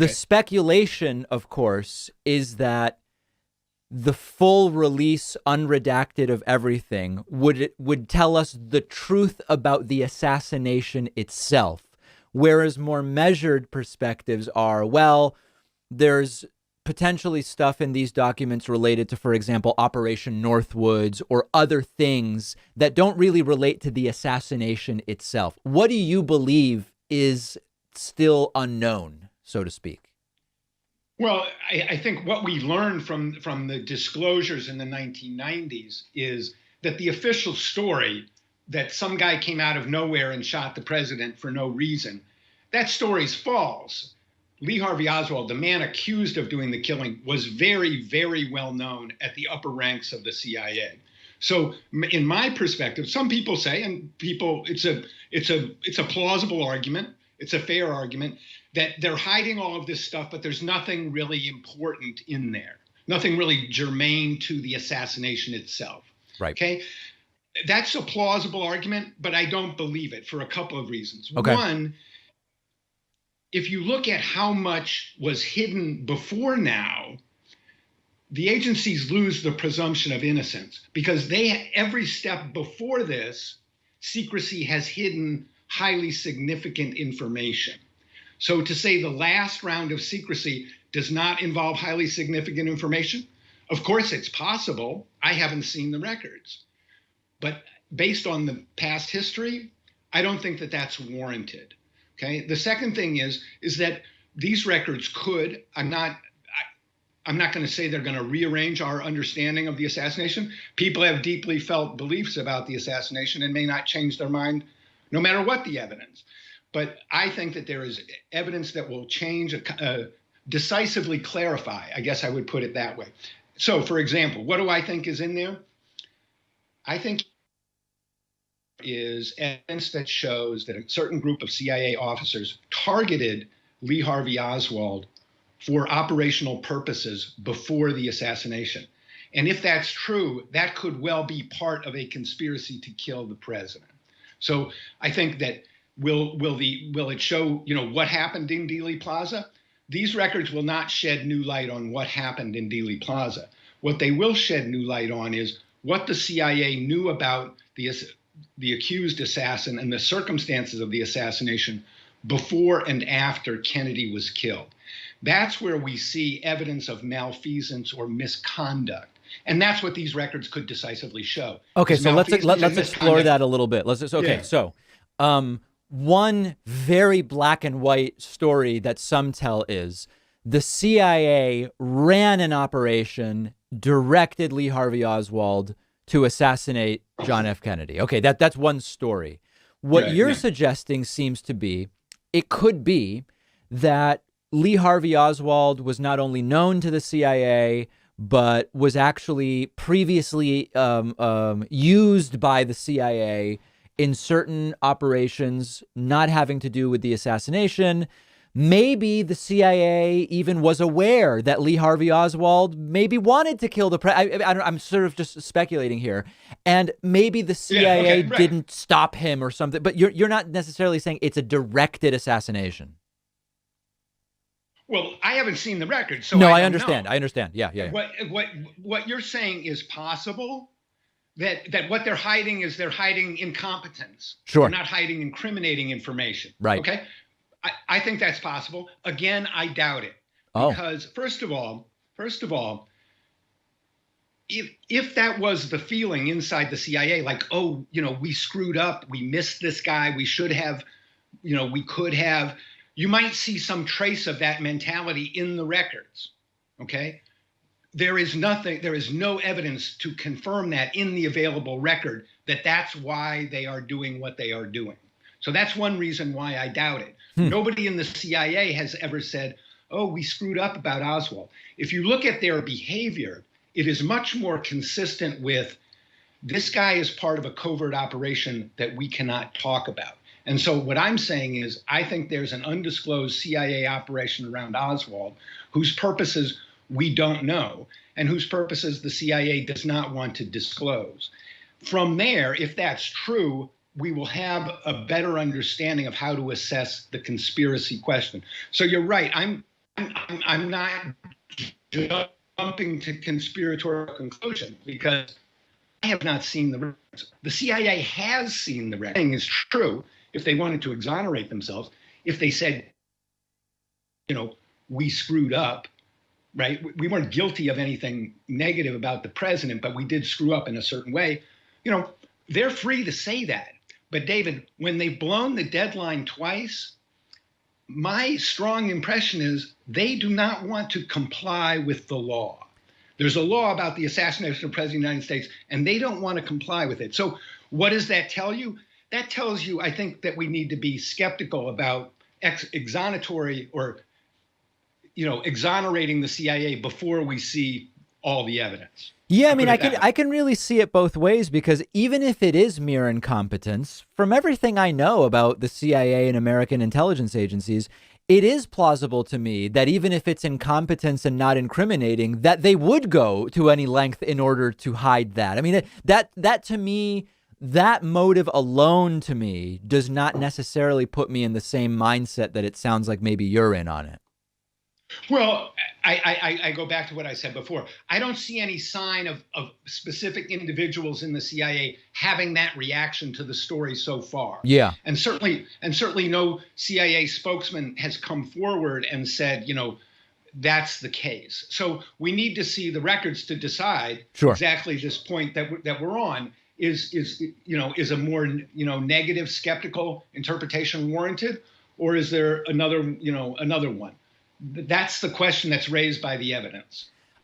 The speculation, of course, is that the full release, unredacted of everything, would tell us the truth about the assassination itself, whereas more measured perspectives are, well, there's potentially stuff in these documents related to, for example, Operation Northwoods or other things that don't really relate to the assassination itself. What do you believe is still unknown, so to speak? Well, I think what we learned from the disclosures in the 1990s is that the official story that some guy came out of nowhere and shot the president for no reason, that story's false. Lee Harvey Oswald, the man accused of doing the killing, was very, very well known at the upper ranks of the CIA. So in my perspective, some people say, and people, it's a plausible argument, it's a fair argument, that they're hiding all of this stuff, but there's nothing really important in there, nothing really germane to the assassination itself. Right. Okay. That's a plausible argument, but I don't believe it for a couple of reasons. Okay. One, if you look at how much was hidden before now, the agencies lose the presumption of innocence because every step before this, secrecy has hidden highly significant information. So to say the last round of secrecy does not involve highly significant information, of course it's possible. I haven't seen the records. But based on the past history, I don't think that that's warranted. Okay. The second thing is that these records could, I'm not going to say they're going to rearrange our understanding of the assassination. People have deeply felt beliefs about the assassination and may not change their mind no matter what the evidence. But I think that there is evidence that will change, decisively clarify, I guess I would put it that way. So, for example, what do I think is in there? I think is evidence that shows that a certain group of CIA officers targeted Lee Harvey Oswald for operational purposes before the assassination. And if that's true, that could well be part of a conspiracy to kill the president. So I think that will it show, what happened in Dealey Plaza? These records will not shed new light on what happened in Dealey Plaza. What they will shed new light on is what the CIA knew about the accused assassin and the circumstances of the assassination before and after Kennedy was killed. That's where we see evidence of malfeasance or misconduct. And that's what these records could decisively show. Okay, so let's explore that a little bit. So one very black and white story that some tell is the CIA ran an operation, directed Lee Harvey Oswald to assassinate John F. Kennedy. Okay, that's one story. What you're suggesting seems to be, it could be that Lee Harvey Oswald was not only known to the CIA, but was actually previously used by the CIA in certain operations not having to do with the assassination. Maybe the CIA even was aware that Lee Harvey Oswald maybe wanted to kill the president. I'm sort of just speculating here. And maybe the CIA didn't stop him or something. But you're not necessarily saying it's a directed assassination. Well, I haven't seen the record, so no, I understand. know. I understand. Yeah. What you're saying is possible. That what they're hiding is they're hiding incompetence. Sure. They're not hiding incriminating information. Right. Okay. I think that's possible. Again, I doubt it. Because first of all, if that was the feeling inside the CIA, like, we screwed up, we missed this guy, we should have, we could have, you might see some trace of that mentality in the records. Okay. There is no evidence to confirm that in the available record that's why they are doing what they are doing. So that's one reason why I doubt it. Nobody in the CIA has ever said, we screwed up about Oswald. If you look at their behavior, it is much more consistent with this guy is part of a covert operation that we cannot talk about. And so what I'm saying is I think there's an undisclosed CIA operation around Oswald whose purposes we don't know and whose purposes the CIA does not want to disclose. From there, if that's true, we will have a better understanding of how to assess the conspiracy question. So you're right. I'm not jumping to conspiratorial conclusions because I have not seen the records. The CIA has seen the records. The thing is true if they wanted to exonerate themselves, if they said, we screwed up, right? We weren't guilty of anything negative about the president, but we did screw up in a certain way. They're free to say that. But David, when they've blown the deadline twice, my strong impression is they do not want to comply with the law. There's a law about the assassination of the President of the United States, and they don't want to comply with it. So what does that tell you? That tells you, I think, that we need to be skeptical about exonatory or, exonerating the CIA before we see all the evidence. Yeah, I mean, I can really see it both ways, because even if it is mere incompetence, from everything I know about the CIA and American intelligence agencies, it is plausible to me that even if it's incompetence and not incriminating, that they would go to any length in order to hide that. I mean, that to me, that motive alone to me does not necessarily put me in the same mindset that it sounds like maybe you're in on it. Well, I go back to what I said before. I don't see any sign of specific individuals in the CIA having that reaction to the story so far. Yeah. And certainly no CIA spokesman has come forward and said, that's the case. So we need to see the records to decide exactly this point that we're on. Is a more negative, skeptical interpretation warranted, or is there another one? That's the question that's raised by the evidence.